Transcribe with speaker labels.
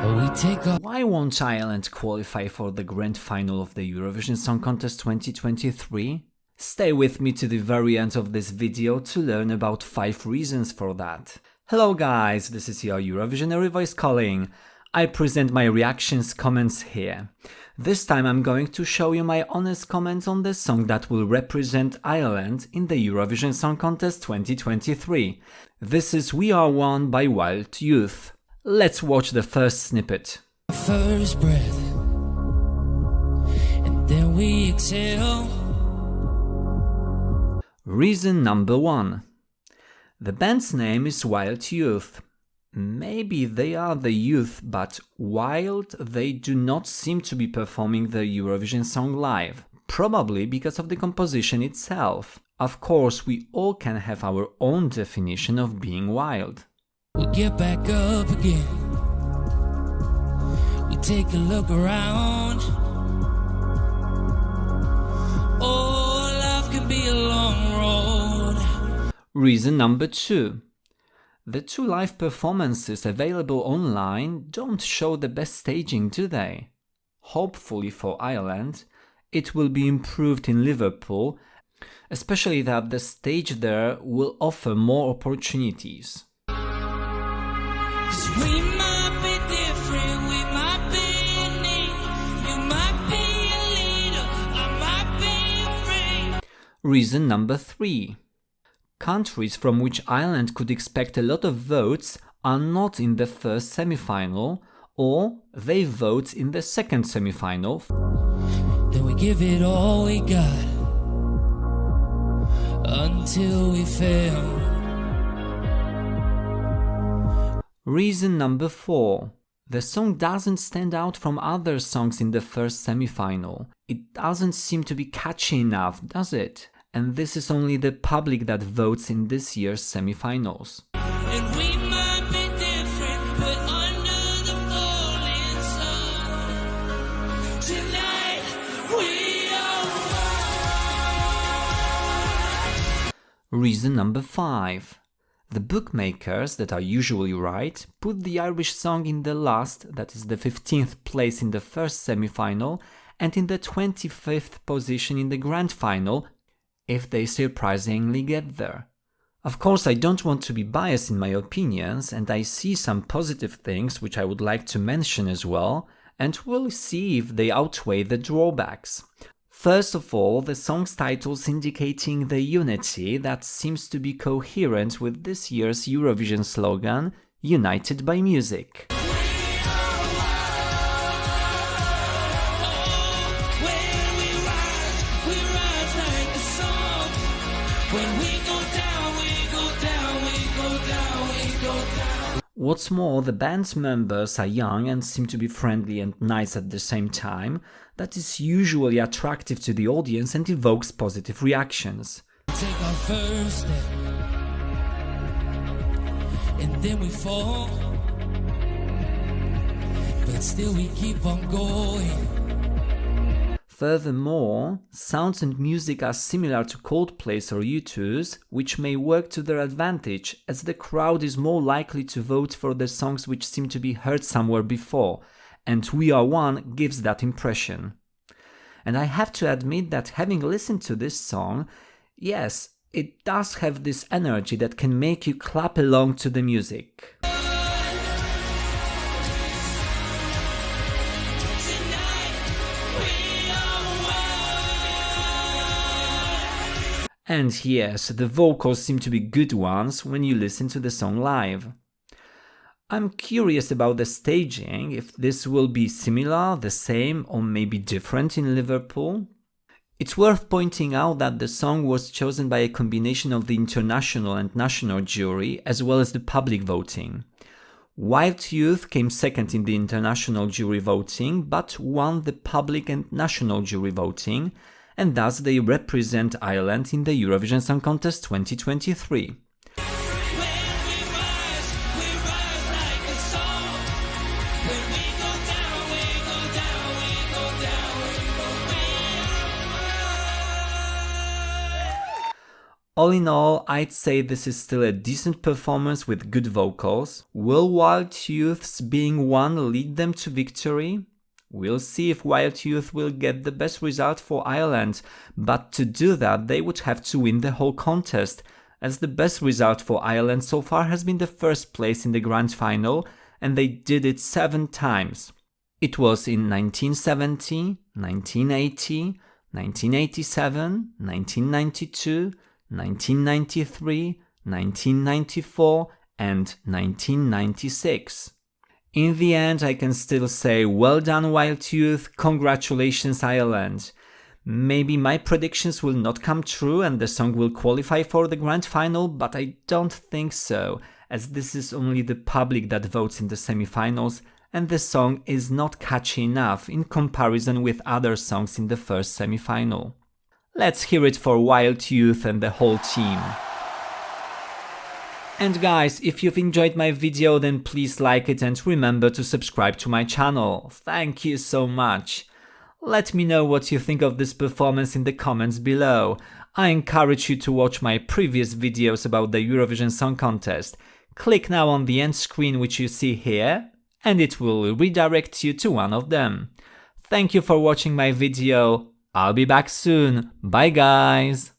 Speaker 1: Why won't Ireland qualify for the grand final of the Eurovision Song Contest 2023? Stay with me to the very end of this video to learn about 5 reasons for that. Hello guys, this is your Eurovisionary voice calling. I present my reactions comments here. This time I'm going to show you my honest comments on the song that will represent Ireland in the Eurovision Song Contest 2023. This is We Are One by Wild Youth. Let's watch the first snippet.
Speaker 2: First breath, and then we exhale.
Speaker 1: Reason number 1. The band's name is Wild Youth. Maybe they are the youth, but wild they do not seem to be performing the Eurovision song live. Probably because of the composition itself. Of course, we all can have our own definition of being wild.
Speaker 2: We get back up again. We take a look around. Oh, life can be a long road.
Speaker 1: Reason number 2. The 2 live performances available online don't show the best staging, do they? Hopefully for Ireland, it will be improved in Liverpool, especially that the stage there will offer more opportunities.
Speaker 2: We might be different, we might be unique. You might be a leader, I might be free.
Speaker 1: Reason number 3. Countries from which Ireland could expect a lot of votes are not in the first semi-final, or they vote in the second semi-final.
Speaker 2: Then we give it all we got until we fail.
Speaker 1: Reason number 4. The song doesn't stand out from other songs in the first semi-final. It doesn't seem to be catchy enough, does it? And this is only the public that votes in this year's semi-finals.
Speaker 2: And we might be different, but under the falling sun, tonight we are one.
Speaker 1: Reason number 5. The bookmakers that are usually right put the Irish song in the last, that is the 15th place in the first semi-final, and in the 25th position in the grand final, if they surprisingly get there. Of course, I don't want to be biased in my opinions, and I see some positive things which I would like to mention as well, and we'll see if they outweigh the drawbacks. First of all, the song's titles indicating the unity that seems to be coherent with this year's Eurovision slogan, United by Music. What's more, the band's members are young and seem to be friendly and nice at the same time. That is usually attractive to the audience and evokes positive reactions.
Speaker 2: Take our first step, and then we fall, but still we keep on going.
Speaker 1: Furthermore, sounds and music are similar to Coldplay's or U2's, which may work to their advantage, as the crowd is more likely to vote for the songs which seem to be heard somewhere before, and We Are One gives that impression. And I have to admit that having listened to this song, yes, it does have this energy that can make you clap along to the music. And yes, the vocals seem to be good ones when you listen to the song live. I'm curious about the staging, if this will be similar, the same, or maybe different in Liverpool. It's worth pointing out that the song was chosen by a combination of the international and national jury, as well as the public voting. Wild Youth came second in the international jury voting, but won the public and national jury voting, and thus they represent Ireland in the Eurovision Song Contest 2023. All in all, I'd say this is still a decent performance with good vocals. Will Wild Youth's being one lead them to victory? We'll see if Wild Youth will get the best result for Ireland, but to do that they would have to win the whole contest, as the best result for Ireland so far has been the first place in the grand final, and they did it 7 times. It was in 1970, 1980, 1987, 1992, 1993, 1994 and 1996. In the end, I can still say well done Wild Youth, congratulations Ireland. Maybe my predictions will not come true and the song will qualify for the grand final, but I don't think so, as this is only the public that votes in the semi-finals and the song is not catchy enough in comparison with other songs in the first semi-final. Let's hear it for Wild Youth and the whole team. And guys, if you've enjoyed my video, then please like it and remember to subscribe to my channel. Thank you so much. Let me know what you think of this performance in the comments below. I encourage you to watch my previous videos about the Eurovision Song Contest. Click now on the end screen which you see here, and it will redirect you to one of them. Thank you for watching my video. I'll be back soon. Bye guys!